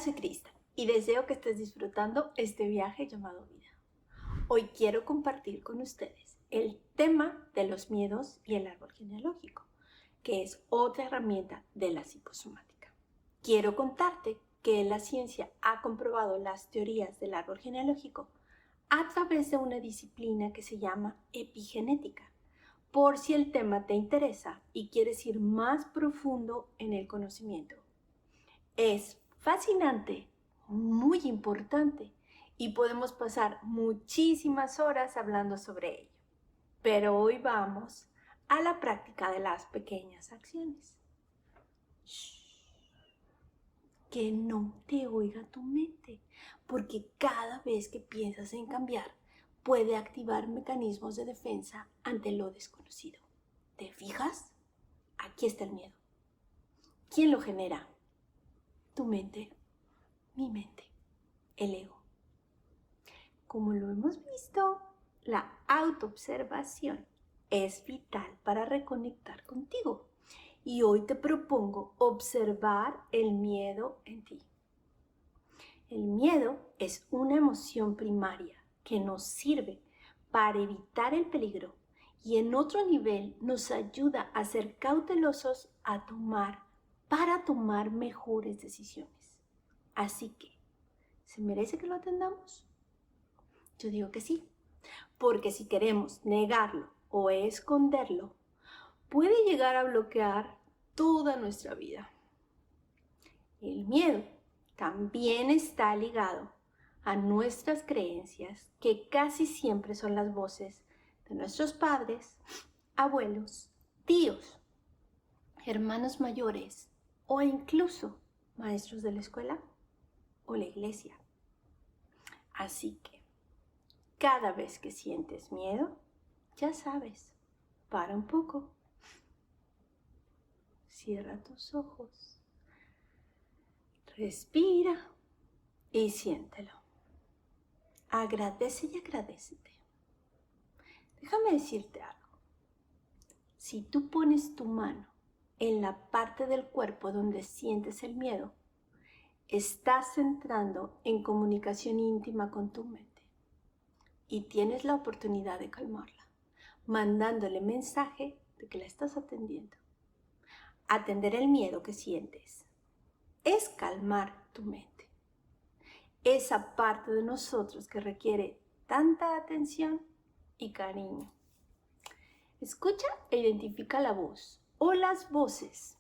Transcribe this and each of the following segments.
soy Krista y deseo que estés disfrutando este viaje llamado vida. Hoy quiero compartir con ustedes el tema de los miedos y el árbol genealógico, que es otra herramienta de la psicosomática. Quiero contarte que la ciencia ha comprobado las teorías del árbol genealógico a través de una disciplina que se llama epigenética, por si el tema te interesa y quieres ir más profundo en el conocimiento. Es fascinante, muy importante y podemos pasar muchísimas horas hablando sobre ello. Pero hoy vamos a la práctica de las pequeñas acciones. Que no te oiga tu mente, porque cada vez que piensas en cambiar, puede activar mecanismos de defensa ante lo desconocido. ¿Te fijas? Aquí está el miedo. ¿Quién lo genera? Tu mente, mi mente, el ego. Como lo hemos visto, la autoobservación es vital para reconectar contigo. Y hoy te propongo observar el miedo en ti. El miedo es una emoción primaria que nos sirve para evitar el peligro y en otro nivel nos ayuda a ser cautelosos para tomar mejores decisiones. Así que, ¿se merece que lo atendamos? Yo digo que sí, porque si queremos negarlo o esconderlo, puede llegar a bloquear toda nuestra vida. El miedo también está ligado a nuestras creencias, que casi siempre son las voces de nuestros padres, abuelos, tíos, hermanos mayores o incluso maestros de la escuela o la iglesia. Así que cada vez que sientes miedo, ya sabes, para un poco, cierra tus ojos, respira y siéntelo. Agradece y agradécete. Déjame decirte algo. Si tú pones tu mano en la parte del cuerpo donde sientes el miedo, estás entrando en comunicación íntima con tu mente y tienes la oportunidad de calmarla, mandándole mensaje de que la estás atendiendo. Atender el miedo que sientes es calmar tu mente. Esa parte de nosotros que requiere tanta atención y cariño. Escucha e identifica la voz o las voces.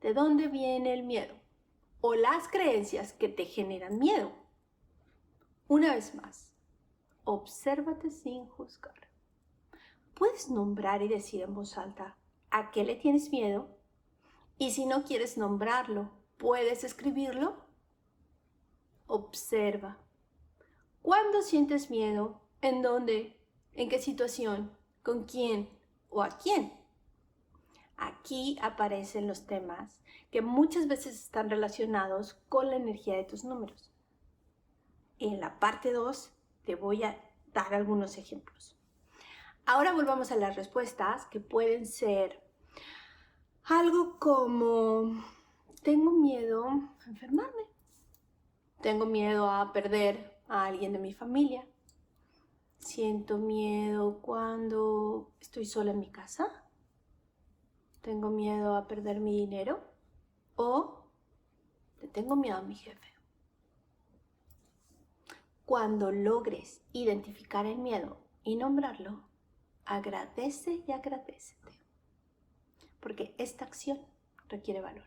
¿De dónde viene el miedo? O las creencias que te generan miedo. Una vez más, obsérvate sin juzgar. Puedes nombrar y decir en voz alta a qué le tienes miedo, y si no quieres nombrarlo, puedes escribirlo. Observa. ¿Cuándo sientes miedo? ¿En dónde? ¿En qué situación? ¿Con quién? ¿O a quién? Aquí aparecen los temas que muchas veces están relacionados con la energía de tus números. En la parte 2 te voy a dar algunos ejemplos. Ahora volvamos a las respuestas, que pueden ser algo como: tengo miedo a enfermarme. Tengo miedo a perder a alguien de mi familia. Siento miedo cuando estoy sola en mi casa. Tengo miedo a perder mi dinero. O le tengo miedo a mi jefe. Cuando logres identificar el miedo y nombrarlo, agradece y agradécete, porque esta acción requiere valor.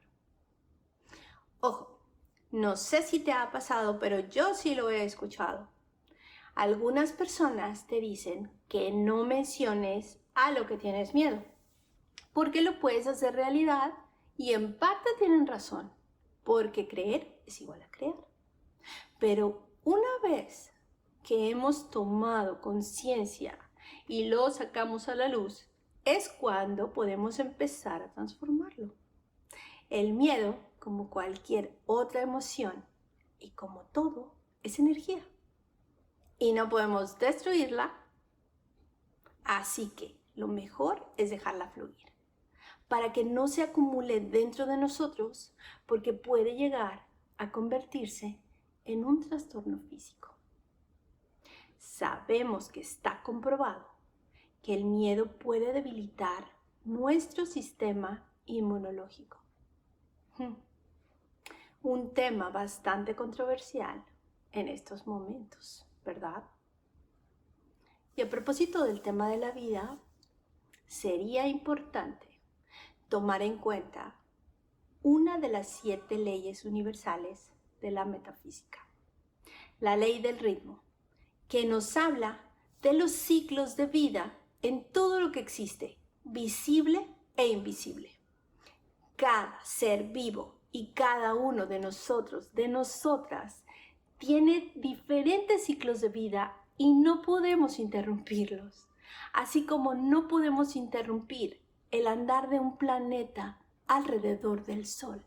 Ojo, no sé si te ha pasado, pero yo sí lo he escuchado. Algunas personas te dicen que no menciones a lo que tienes miedo, porque lo puedes hacer realidad, y en parte tienen razón, porque creer es igual a creer. Pero una vez que hemos tomado conciencia y lo sacamos a la luz, es cuando podemos empezar a transformarlo. El miedo, como cualquier otra emoción y como todo, es energía. Y no podemos destruirla, así que lo mejor es dejarla fluir, para que no se acumule dentro de nosotros, porque puede llegar a convertirse en un trastorno físico. Sabemos que está comprobado que el miedo puede debilitar nuestro sistema inmunológico. Un tema bastante controversial en estos momentos, ¿verdad? Y a propósito del tema de la vida, sería importante tomar en cuenta una de las 7 leyes universales de la metafísica, la ley del ritmo, que nos habla de los ciclos de vida en todo lo que existe, visible e invisible. Cada ser vivo y cada uno de nosotros, de nosotras, tiene diferentes ciclos de vida y no podemos interrumpirlos, así como no podemos interrumpir el andar de un planeta alrededor del Sol.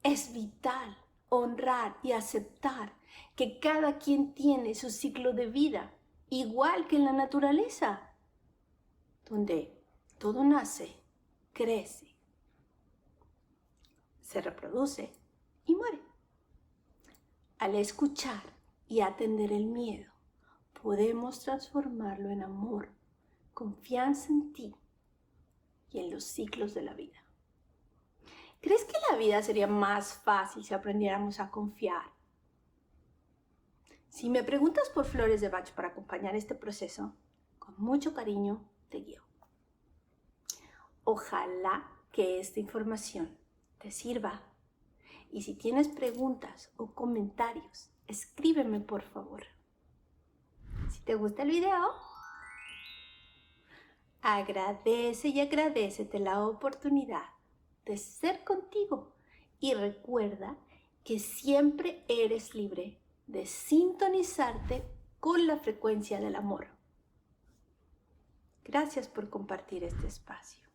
Es vital honrar y aceptar que cada quien tiene su ciclo de vida, igual que en la naturaleza, donde todo nace, crece, se reproduce y muere. Al escuchar y atender el miedo, podemos transformarlo en amor, confianza en ti y en los ciclos de la vida. ¿Crees que la vida sería más fácil si aprendiéramos a confiar? Si me preguntas por flores de Bach para acompañar este proceso, con mucho cariño te guío. Ojalá que esta información te sirva. Y si tienes preguntas o comentarios, escríbeme por favor. Si te gusta el video, agradece y agradécete la oportunidad de ser contigo. Y recuerda que siempre eres libre de sintonizarte con la frecuencia del amor. Gracias por compartir este espacio.